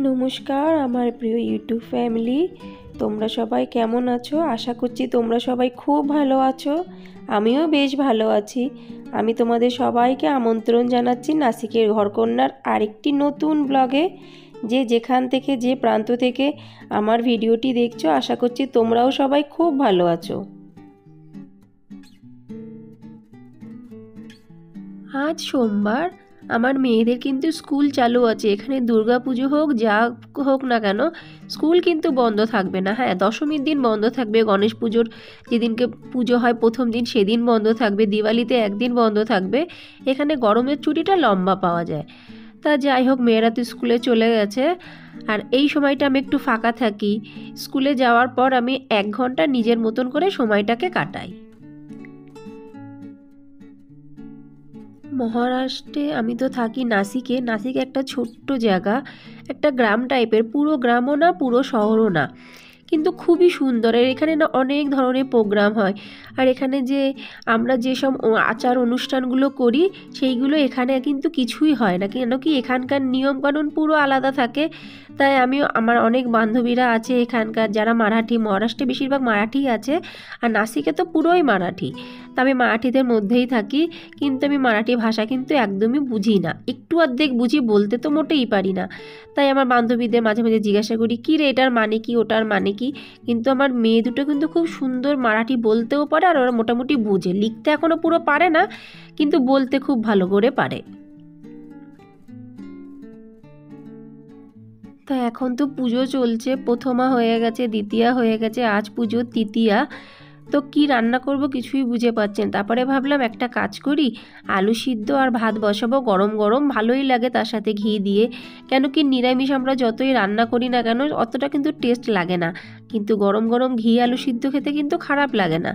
নমস্কার আমার প্রিয় ইউটিউব ফ্যামিলি, তোমরা সবাই কেমন আছো? আশা করছি তোমরা সবাই খুব ভালো আছো। আমিও বেশ ভালো আছি। আমি তোমাদের সবাইকে আমন্ত্রণ জানাচ্ছি নাসিকের ঘরকন্যার আরেকটি নতুন ব্লগে। যে যেখান থেকে যে প্রান্ত থেকে আমার ভিডিওটি দেখছো, আশা করছি তোমরাও সবাই খুব ভালো আছো। আজ সোমবার, আমার মেয়েদের কিন্তু স্কুল চালু আছে। এখানে দুর্গা পুজো হোক যা হোক না কেন, স্কুল কিন্তু বন্ধ থাকবে না। হ্যাঁ, দশমীর দিন বন্ধ থাকবে, গণেশ পুজোর যেদিনকে পুজো হয় প্রথম দিন সেদিন বন্ধ থাকবে, দিওয়ালিতে একদিন বন্ধ থাকবে। এখানে গরমের ছুটিটা লম্বা পাওয়া যায়। তা যাই হোক, মেয়েরা তো স্কুলে চলে গেছে, আর এই সময়টা আমি একটু ফাঁকা থাকি। স্কুলে যাওয়ার পর আমি 1 ঘন্টা নিজের মতন করে সময়টাকে কাটাই। মহারাষ্ট্রে আমি তো থাকি নাসিকে। নাসিক একটা ছোট্ট জায়গা, একটা গ্রাম টাইপের, পুরো গ্রামও না পুরো শহরও না, কিন্তু খুবই সুন্দর। আর এখানে না অনেক ধরনের প্রোগ্রাম হয়। আর এখানে যে আমরা যেসব আচার অনুষ্ঠানগুলো করি সেইগুলো এখানে কিন্তু কিছুই হয় না, কেন কি এখানকার নিয়মকানুন পুরো আলাদা থাকে। তাই আমার অনেক বান্ধবীরা আছে এখানকার যারা মারাঠি, মহারাষ্ট্রে বেশিরভাগ মারাঠি আছে, আর নাসিকে তো পুরোই মারাঠি। তা আমি মারাঠিদের মধ্যেই থাকি, কিন্তু আমি মারাঠি ভাষা কিন্তু একদমই বুঝি না, একটু অর্ধেক বুঝি, বলতে তো মোটেই পারি না। তাই আমার বান্ধবীদের মাঝে মাঝে জিজ্ঞাসা করি, কী রে এটার মানে কি, ওটার মানে কি। কিন্তু আমার মেয়ে দুটো কিন্তু খুব সুন্দর মারাঠি বলতেও পারে, আর ওরা মোটামুটি বোঝে। লিখতে এখনও পুরো পারে না, কিন্তু বলতে খুব ভালো করে পারে। তা এখন তো পুজো চলছে, প্রথমা হয়ে গেছে, দ্বিতীয়া হয়ে গেছে, আজ পুজো তৃতীয়া। তো কি রান্না করব কিছুই বুঝে পাচ্ছেন। তারপরে ভাবলাম একটা কাজ করি, আলু সিদ্ধ আর ভাত বসাবো, গরম গরম ভালোই লাগে তার সাথে ঘি দিয়ে। কেন কি নিরামিষ আমরা যতই রান্না করি না কেন অতটা কিন্তু টেস্ট লাগে না, কিন্তু গরম গরম ঘি আলু সিদ্ধ খেতে কিন্তু খারাপ লাগে না।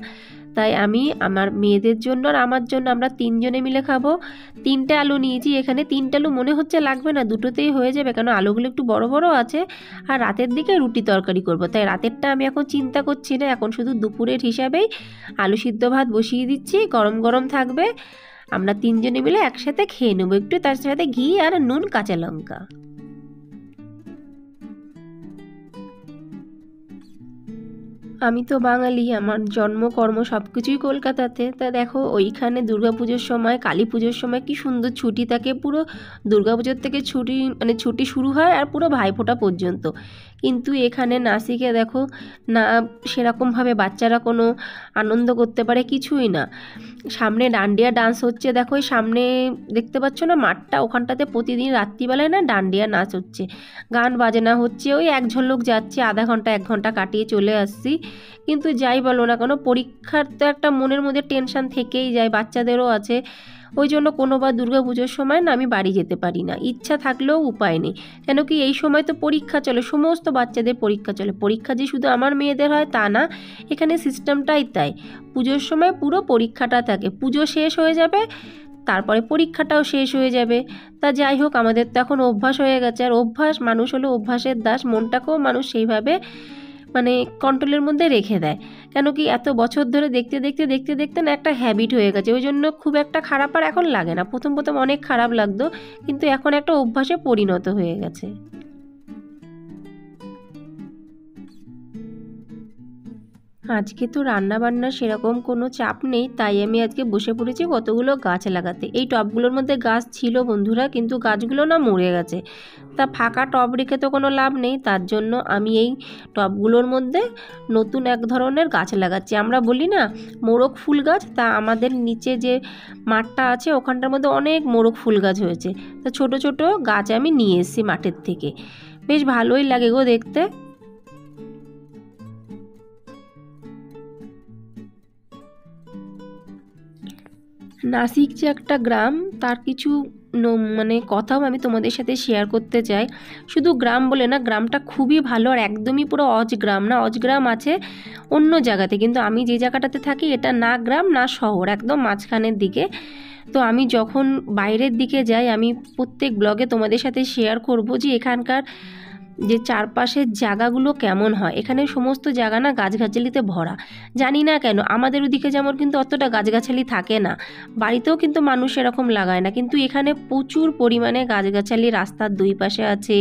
তাই আমি আমার মেয়েদের জন্য আর আমার জন্য, আমরা 3 জনে মিলে খাবো। 3টে আলু নিয়েছি এখানে। 3টে আলু মনে হচ্ছে লাগবে না, দুটোতেই হয়ে যাবে, কারণ আলুগুলো একটু বড় বড় আছে। আর রাতের দিকে রুটি তরকারি করব, তাই রাতেরটা আমি এখন চিন্তা করছি না, এখন শুধু দুপুরের হিসাবেই আলু সিদ্ধ ভাত বসিয়ে দিচ্ছি, গরম গরম থাকবে। আমরা 3 জনে মিলে একসাথে খেয়ে নেবো, একটু তার সাথে ঘি আর নুন কাঁচা লঙ্কা। আমি তো বাঙালি, আমার জন্ম কর্ম সব কিছুই কলকাতাতে। তা দেখো, ওইখানে দুর্গাপুজোর সময়, কালী পুজোর সময় কি সুন্দর ছুটি থাকে। পুরো দুর্গাপুজোর থেকে ছুটি, মানে ছুটি শুরু হয় আর পুরো ভাইফোঁটা পর্যন্ত। কিন্তু এখানে নাসিকে দেখো না, সেরকমভাবে বাচ্চারা কোনো আনন্দ করতে পারে কিছুই না। সামনে ডান্ডিয়া ডান্স হচ্ছে, দেখো ওই সামনে দেখতে পাচ্ছ না মাঠটা, ওখানটাতে প্রতিদিন রাত্রিবেলায় না ডান্ডিয়া নাচ হচ্ছে, গান বাজনা হচ্ছে। ওই এক ঝলক যাচ্ছে, আধা ঘন্টা 1 ঘন্টা কাটিয়ে চলে আসছি। কিন্তু যাই বলো না কেন, পরীক্ষার তো একটা মনের মধ্যে টেনশন থেকেই যায়, বাচ্চাদেরও আছে। ওই জন্য কোনোবার দুর্গাপুজোর সময় না আমি বাড়ি যেতে পারি না, ইচ্ছা থাকলেও উপায় নেই। কেন কি এই সময় তো পরীক্ষা চলে, সমস্ত বাচ্চাদের পরীক্ষা চলে। পরীক্ষা যে শুধু আমার মেয়েদের হয় তা না, এখানে সিস্টেমটাই তাই। পুজোর সময় পুরো পরীক্ষাটা থাকে, পুজো শেষ হয়ে যাবে তারপরে পরীক্ষাটাও শেষ হয়ে যাবে। তা যাই হোক, আমাদের তো এখন অভ্যাস হয়ে গেছে, আর অভ্যাস, মানুষ হলো অভ্যাসের দাস। মনটাকেও মানুষ সেইভাবে মানে কন্ট্রোলের মধ্যে রেখে দেয়। কেন কি এত বছর ধরে দেখতে দেখতে দেখতে দেখতে না একটা হ্যাবিট হয়ে গেছে, ওই জন্য খুব একটা খারাপ আর এখন লাগে না। প্রথম প্রথম অনেক খারাপ লাগতো, কিন্তু এখন একটা অভ্যাসে পরিণত হয়ে গেছে। আজকে তো রান্না বান্নার সেরকম কোনো চাপ নেই, তাই আমি আজকে বসে পড়েছি কতগুলো গাছ লাগাতে। এই টবগুলোর মধ্যে গাছ ছিল বন্ধুরা, কিন্তু গাছগুলো না মরে গেছে। তা ফাঁকা টব রেখে তো কোনো লাভ নেই, তার জন্য আমি এই টবগুলোর মধ্যে নতুন এক ধরনের গাছ লাগাচ্ছি। আমরা বলি না মোরগ ফুল গাছ, তা আমাদের নিচে যে মাঠটা আছে ওখানটার মধ্যে অনেক মোরগ ফুল গাছ হয়েছে। তা ছোট ছোট গাছ আমি নিয়ে এসেছি মাঠের থেকে, বেশ ভালোই লাগে গো দেখতে। নাসিক যে একটা গ্রাম, তার কিছু মানে কথাও আমি তোমাদের সাথে শেয়ার করতে চাই। শুধু গ্রাম বলে না, গ্রামটা খুবই ভালো, আর একদমই পুরো অজগ্রাম না। অজগ্রাম আছে অন্য জায়গাতে, কিন্তু আমি যে জায়গাটাতে থাকি এটা না গ্রাম না শহর, একদম মাঝখানের দিকে। তো আমি যখন বাইরের দিকে যাই, আমি প্রত্যেক ব্লগে তোমাদের সাথে শেয়ার করব যে এখানকার যে চারপাশের জায়গাগুলো কেমন হয়। এখানে সমস্ত জায়গা না গাছগাছালিতে ভরা। জানি না কেন আমাদের ওদিকে যেমন কিন্তু অতটা গাছগাছালি থাকে না, বাড়িতেও কিন্তু মানুষ এরকম লাগায় না, কিন্তু এখানে প্রচুর পরিমাণে গাছগাছালি রাস্তার দুই পাশে আছে।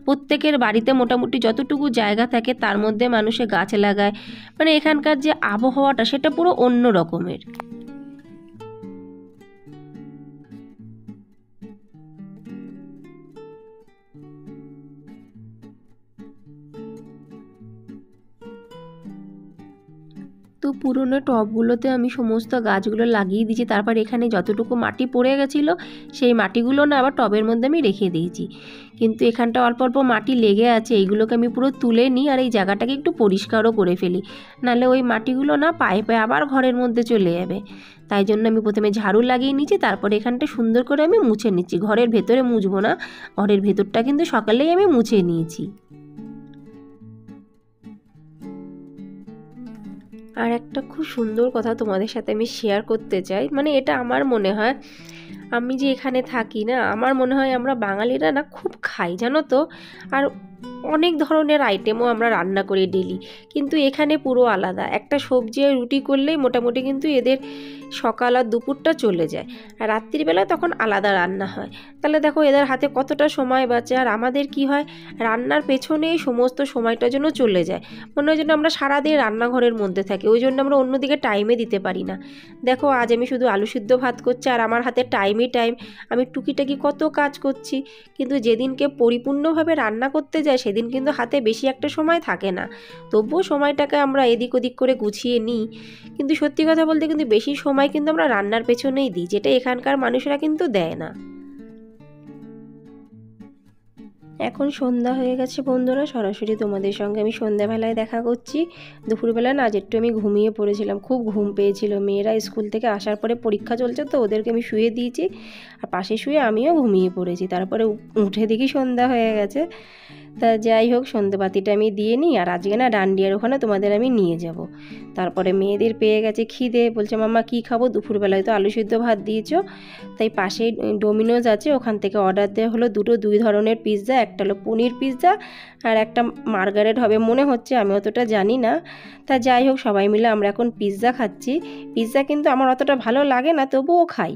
প্রত্যেকের বাড়িতে মোটামুটি যতটুকু জায়গা থাকে তার মধ্যে মানুষে গাছ লাগায়। মানে এখানকার যে আবহাওয়াটা সেটা পুরো অন্য রকমের। তো পুরনো টবগুলোতে আমি সমস্ত গাছগুলো লাগিয়ে দিয়েছি। তারপর এখানে যতটুকু মাটি পড়ে গেছিলো সেই মাটিগুলো না আবার টবের মধ্যে আমি রেখে দিয়েছি। কিন্তু এখানটা অল্প অল্প মাটি লেগে আছে, এইগুলোকে আমি পুরো তুলে নিই আর এই জায়গাটাকে একটু পরিষ্কারও করে ফেলি, নাহলে ওই মাটিগুলো না পায়ে পায়ে আবার ঘরের মধ্যে চলে যাবে। তাই জন্য আমি প্রথমে ঝাড়ু লাগিয়ে নিচ্ছি, তারপরে এখানটা সুন্দর করে আমি মুছে নিচ্ছি। ঘরের ভেতরে মুছবো না, ঘরের ভেতরটা কিন্তু সকালেই আমি মুছে নিয়েছি। আর একটা খুব সুন্দর কথা তোমাদের সাথে আমি শেয়ার করতে চাই, মানে এটা আমার মনে হয়, আমি যে এখানে থাকি না, আমার মনে হয় আমরা বাঙালিরা না খুব খাই জানো তো। আর অনেক ধরনের আইটেমও আমরা রান্না করি ডেলি, কিন্তু এখানে পুরো আলাদা। একটা সবজি আর রুটি করলেই মোটামুটি কিন্তু এদের সকাল আর দুপুরটা চলে যায়, আর রাত্রিবেলা তখন আলাদা রান্না হয়। তাহলে দেখো এদের হাতে কতটা সময় বাঁচে, আর আমাদের কি হয়, রান্নার পেছনেই সমস্ত সময়টার জন্য চলে যায়। মনে হয় যেন আমরা সারাদিন রান্নাঘরের মধ্যে থাকি, ওই জন্য আমরা অন্যদিকে টাইমে দিতে পারি না। দেখো আজ আমি শুধু আলু সিদ্ধ ভাত করছি আর আমার হাতে টাইমই টাইম, আমি টুকিটাকি কত কাজ করছি, কিন্তু যেদিনকে পরিপূর্ণভাবে রান্না করতে যায় সেদিন কিন্তু হাতে বেশি একটা সময় থাকে না। তবুও সময়টাকে আমরা এদিক ওদিক করে গুছিয়ে নিই, কিন্তু সত্যি কথা বলতে কিন্তু বেশি সময় কিন্তু আমরা রান্নার পেছনেই দিই, যেটা এখানকার মানুষেরা কিন্তু দেয় না। এখন সন্ধ্যা হয়ে গেছে বন্ধুরা, সরাসরি তোমাদের সঙ্গে আমি সন্ধ্যাবেলায় দেখা করছি। দুপুরবেলা না আজ একটু আমি ঘুমিয়ে পড়েছিলাম, খুব ঘুম পেয়েছিল। মেয়েরা স্কুল থেকে আসার পরে পরীক্ষা চলছে তো ওদেরকে আমি শুয়ে দিয়েছি, আর পাশে শুয়ে আমিও ঘুমিয়ে পড়েছি। তারপরে উঠে দেখি সন্ধ্যা হয়ে গেছে। তা যাই হোক, সন্ধ্যেবাতিটা আমি দিয়ে নিই, আর আজকে না ডান্ডিয়ার ওখানে তোমাদের আমি নিয়ে যাব। তারপরে মেয়েদের পেয়ে গেছে খিদে, বলছে মাম্মা কী খাবো, দুপুরবেলায় তো আলু সিদ্ধ ভাত দিয়েছো। তাই পাশেই ডোমিনোজ আছে, ওখান থেকে অর্ডার দেওয়া হলো দুই ধরনের পিৎজা, একটা হলো পনির পিৎজা আর একটা মার্গারেট হবে মনে হচ্ছে, আমি অতটা জানি না। তা যাই হোক, সবাই মিলে আমরা এখন পিৎজা খাচ্ছি। পিৎজা কিন্তু আমার অতটা ভালো লাগে না, তবুও খাই।